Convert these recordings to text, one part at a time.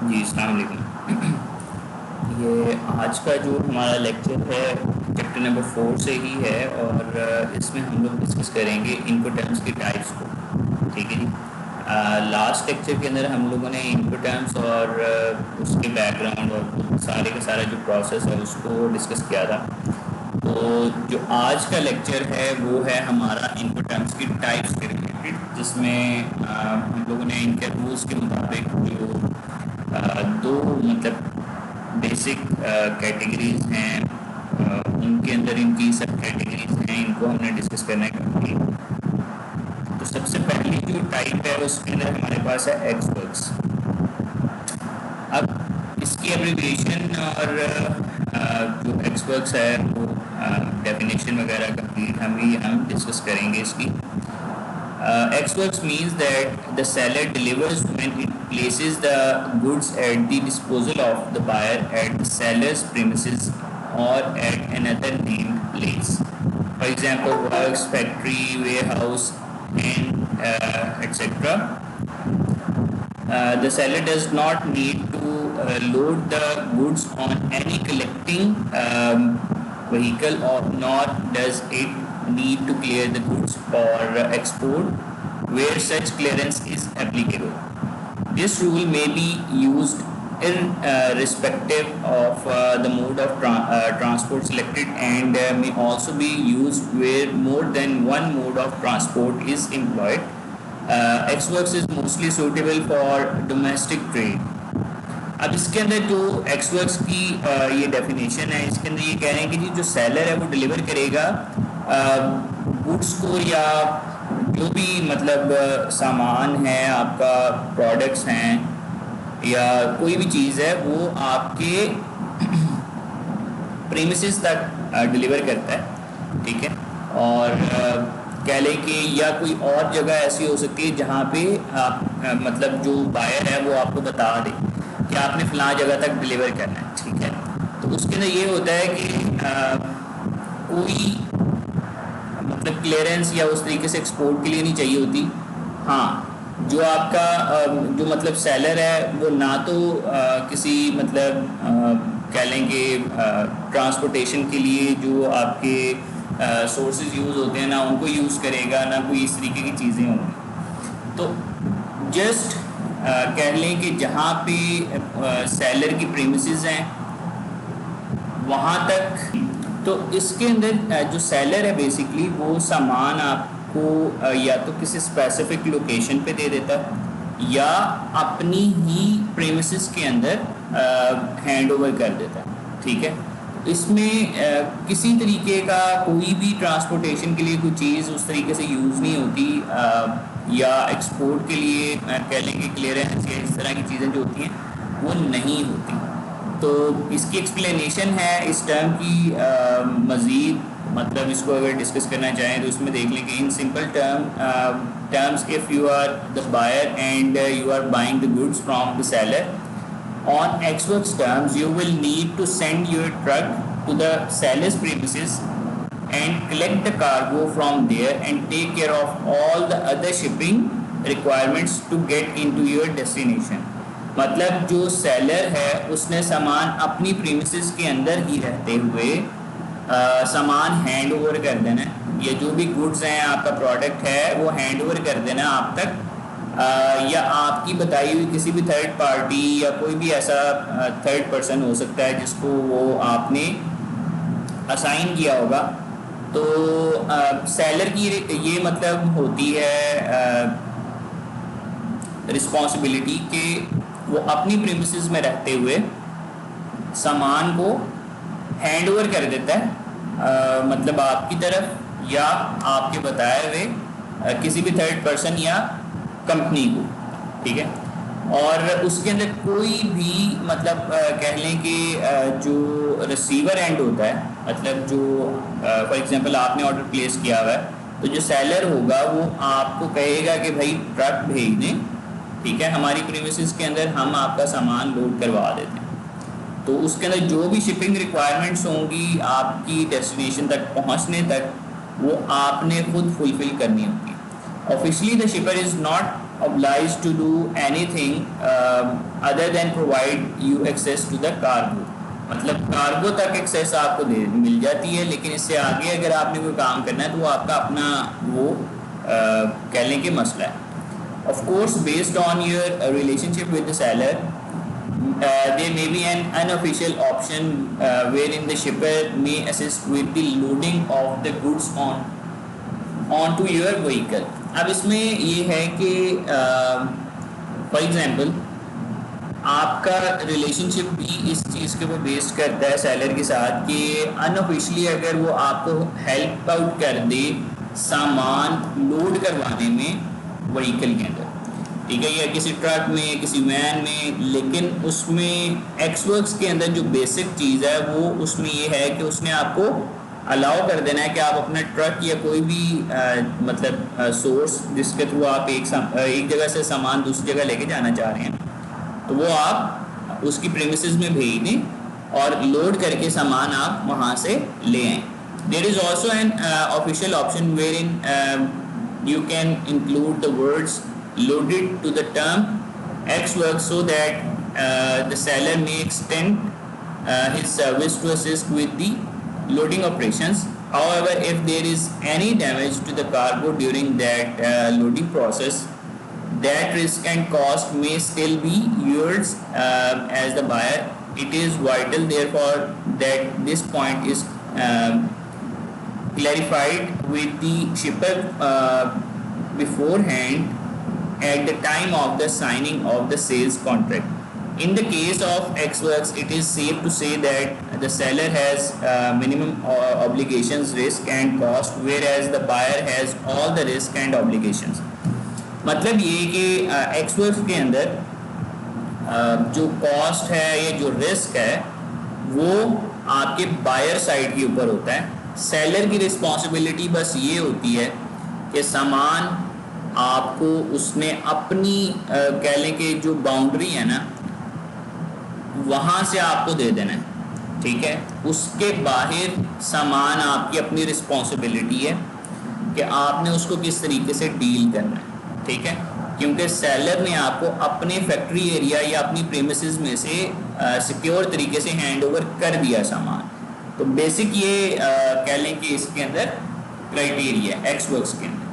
جی السلام علیکم۔ یہ آج کا جو ہمارا لیکچر ہے چیپٹر نمبر 4 سے ہی ہے، اور اس میں ہم لوگ ڈسکس کریں گے انپٹ ٹرمز کی ٹائپس کو، ٹھیک ہے جی۔ لاسٹ لیکچر کے اندر ہم لوگوں نے انپٹ ٹرمز اور اس کے بیک گراؤنڈ اور سارے کا سارا جو پروسیس ہے اس کو ڈسکس کیا تھا۔ تو جو آج کا لیکچر ہے وہ ہے ہمارا انپٹ ٹرمز کی ٹائپس کے ریلیٹڈ، جس میں ہم لوگوں نے ان کے رولس کے مطابق جو دو مطلب بیسک کیٹیگریز ہیں، ان کے اندر ان کی سب کیٹیگریز ہیں، ان کو ہم نے ڈسکس کرنا ہے کمپلیٹ۔ تو سب سے پہلی جو ٹائپ ہے اس کے اندر ہمارے پاس ہے ایکس ورکس۔ اب اس کی ایبریویشن اور جو ایکس ورکس ہے وہ ڈیفینیشن وغیرہ کمپلیٹ ہم ڈسکس کریں گے اس کی۔ Ex works means that the seller delivers when it places the goods at the disposal of the buyer at the seller's premises or at another named place. For example, works, factory, warehouse, and etc. The seller does not need to load the goods on any collecting vehicle, or nor does it need to clear the goods for export where such clearance is applicable. This rule may be used irrespective of the mode of transport selected, and may also be used where more than one mode of transport is employed. Ex works is mostly suitable for domestic trade. اب اس کے اندر جو x works کی یہ definition ہے، اس کے اندر یہ کہہ رہے ہیں کہ جی جو سیلر ہے وہ ڈیلیور کرے گا گڈس کو، یا جو بھی مطلب سامان ہے آپ کا، پروڈکٹس ہیں یا کوئی بھی چیز ہے، وہ آپ کے پریمیسز تک ڈیلیور کرتا ہے، ٹھیک ہے۔ اور کہہ لیں کہ یا کوئی اور جگہ ایسی ہو سکتی ہے جہاں پہ آپ مطلب جو بائر ہے وہ آپ کو بتا دے کہ آپ نے فلاں جگہ تک ڈیلیور کرنا ہے، ٹھیک ہے۔ تو اس کے اندر یہ ہوتا ہے کہ کوئی مطلب کلیئرنس یا اس طریقے سے ایکسپورٹ کے لیے نہیں چاہیے ہوتی۔ ہاں جو آپ کا جو مطلب سیلر ہے وہ نہ تو کسی مطلب کہہ لیں کہ ٹرانسپورٹیشن کے لیے جو آپ کے سورسز یوز ہوتے ہیں، نہ ان کو یوز کرے گا، نہ کوئی اس طریقے کی چیزیں ہوں گی۔ تو جسٹ کہہ لیں کہ جہاں پہ سیلر کی پریمیسز ہیں وہاں تک۔ تو اس کے اندر جو سیلر ہے بیسکلی وہ سامان آپ کو یا تو کسی اسپیسیفک لوکیشن پہ دے دیتا ہے یا اپنی ہی پریمیسز کے اندر ہینڈ اوور کر دیتا ہے، ٹھیک ہے۔ اس میں کسی طریقے کا کوئی بھی ٹرانسپورٹیشن کے لیے کوئی چیز اس طریقے سے یوز نہیں ہوتی، یا ایکسپورٹ کے لیے کہہ لیں کہ کلیئرنس یا اس طرح کی چیزیں جو ہوتی ہیں وہ نہیں ہوتی۔ تو اس کی ایکسپلینیشن ہے اس ٹرم کی مزید، مطلب اس کو اگر ڈسکس کرنا چاہیں تو اس میں دیکھ لیں کہ in simple terms if you are the buyer and you are buying the goods from the seller on ex works terms, you will need to send your truck to the seller's premises and collect the cargo from there and take care of all the other shipping requirements to get into your destination. مطلب جو seller ہے اس نے سامان اپنی premises کے اندر ہی رہتے ہوئے سامان ہینڈ اوور کر دینا ہے، یا جو بھی گڈس ہیں آپ کا پروڈکٹ ہے وہ ہینڈ اوور کر دینا آپ تک، یا آپ کی بتائی ہوئی کسی بھی تھرڈ پارٹی یا کوئی بھی ایسا تھرڈ پرسن ہو سکتا ہے جس کو وہ آپ نے اسائن کیا ہوگا۔ تو سیلر کی یہ مطلب ہوتی ہے رسپانسبلٹی کہ وہ اپنی پریمیسز میں رہتے ہوئے سامان کو ہینڈ اوور کر دیتا ہے، مطلب آپ کی طرف یا آپ کے بتائے ہوئے کسی بھی تھرڈ پرسن یا کمپنی کو، ٹھیک ہے۔ اور اس کے اندر کوئی بھی مطلب کہہ لیں کہ جو ریسیور اینڈ ہوتا ہے، مطلب جو فار ایگزامپل آپ نے آرڈر پلیس کیا ہوا ہے، تو جو سیلر ہوگا وہ آپ کو کہے گا کہ بھائی ٹرک بھیج دیں، ٹھیک ہے، ہماری پریمیسز کے اندر ہم آپ کا سامان لوڈ کروا دیتے ہیں۔ تو اس کے اندر جو بھی شپنگ ریکوائرمنٹس ہوں گی آپ کی ڈیسٹینیشن تک پہنچنے تک، وہ آپ نے خود فلفل کرنی ہوگی۔ Officially, the shipper is not obliged to do anything other than provide you access to the cargo. مطلب کارگو تک ایکسیس آپ کو مل جاتی ہے، لیکن اس سے آگے اگر آپ نے کوئی کام کرنا ہے تو وہ آپ کا اپنا وہ کہہ لیں کہ مسئلہ ہے. Of course, based on your relationship with the seller, there may be an unofficial option wherein the shipper may assist with the loading of the goods onto your vehicle. اب اس میں یہ ہے کہ فار ایگزامپل آپ کا relation شپ بھی اس چیز کے اوپر بیسڈ کرتا ہے سیلر کے ساتھ کہ انآفیشلی اگر وہ آپ کو ہیلپ آؤٹ کر دے سامان لوڈ کروانے میں وہیکل کے اندر، ٹھیک ہے، یا کسی ٹرک میں کسی وین میں، لیکن اس میں ایکس ورکس کے اندر جو بیسک چیز ہے وہ اس میں یہ ہے کہ اس نے آپ کو الاؤ کر دینا ہے کہ آپ اپنا ٹرک یا کوئی بھی مطلب سورس جس کے تھرو آپ ایک جگہ سے سامان دوسری جگہ لے کے جانا چاہ رہے ہیں تو وہ آپ اس کی پریمیسز میں بھیج دیں اور لوڈ کر کے سامان آپ وہاں سے لے آئیں. There is also an official option where in you can include the words loaded to the term X work so that the seller may extend his service to assist with the loading operations. However, if there is any damage to the cargo during that loading process, that risk and cost may still be yours as the buyer. It is vital therefore that this point is clarified with the shipper beforehand at the time of the signing of the sales contract. In the case of X Works, it is safe to say that the seller has minimum obligations, risk and cost, whereas the buyer has all the risk and obligations. مطلب یہ کہ x works کے اندر جو cost ہے یا جو risk ہے وہ آپ کے بائر سائڈ کے اوپر ہوتا ہے. سیلر کی رسپانسبلٹی بس یہ ہوتی ہے کہ سامان آپ کو اس نے اپنی کہہ لیں کہ جو باؤنڈری ہے نا وہاں سے آپ کو دے دینا ہے، ٹھیک ہے. اس کے باہر سامان آپ کی اپنی رسپانسبلٹی ہے کہ آپ نے اس کو کس طریقے سے ڈیل کرنا ہے، ٹھیک ہے، کیونکہ سیلر نے آپ کو اپنے فیکٹری ایریا یا اپنی پریمیسز میں سے سیکیور طریقے سے ہینڈ اوور کر دیا سامان. تو بیسک یہ کہہ لیں کہ اس کے اندر کرائٹیریا ہے ایکس ورکس کے اندر.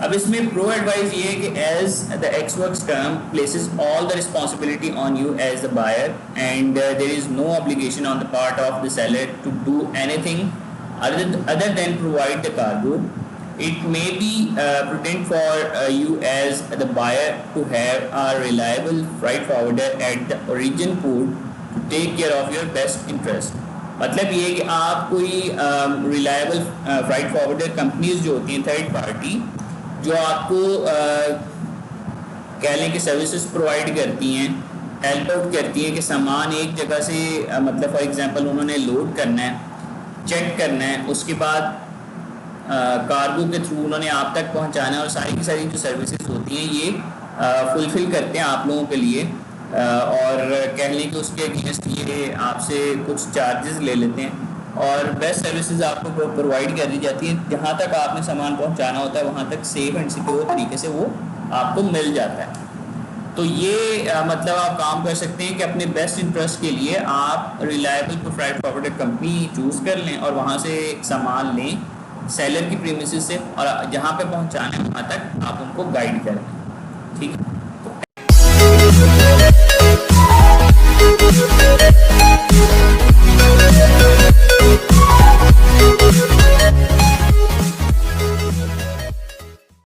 اب اس میں پرو ایڈوائز یہ ہے کہ as the ex works term places all the responsibility on you as the buyer and there is no obligation on the part of the seller to do anything other than provide the cargo. It may be prudent for you as the buyer to have a reliable freight forwarder at the origin port to take care of your best interest. مطلب یہ کہ آپ کوئی reliable fright forwarder companies جو ہوتی ہیں third party جو آپ کو کہہ لیں کہ سروسز پرووائڈ کرتی ہیں، ہیلپ آؤٹ کرتی ہیں کہ سامان ایک جگہ سے مطلب فار ایگزامپل انہوں نے لوڈ کرنا ہے، چیک کرنا ہے، اس کے بعد کارگو کے تھرو انہوں نے آپ تک پہنچانا ہے، اور ساری کی ساری جو سروسز ہوتی ہیں یہ فلفل کرتے ہیں آپ لوگوں کے لیے، اور کہہ لیں کہ اس کے اگینسٹ یہ آپ سے کچھ چارجز لے لیتے ہیں اور بیسٹ سروسز آپ کو پرووائڈ کر دی جاتی ہیں. جہاں تک آپ نے سامان پہنچانا ہوتا ہے وہاں تک سیف اینڈ سیکیور طریقے سے وہ آپ کو مل جاتا ہے. تو یہ مطلب آپ کام کر سکتے ہیں کہ اپنے بیسٹ انٹرسٹ کے لیے آپ reliable fright forwarder company choose کر لیں اور وہاں سے سامان لیں سیلر کی پریمیسز سے، اور جہاں پہ پہنچانا ہے وہاں تک آپ ان کو گائیڈ کریں. ٹھیک ہے.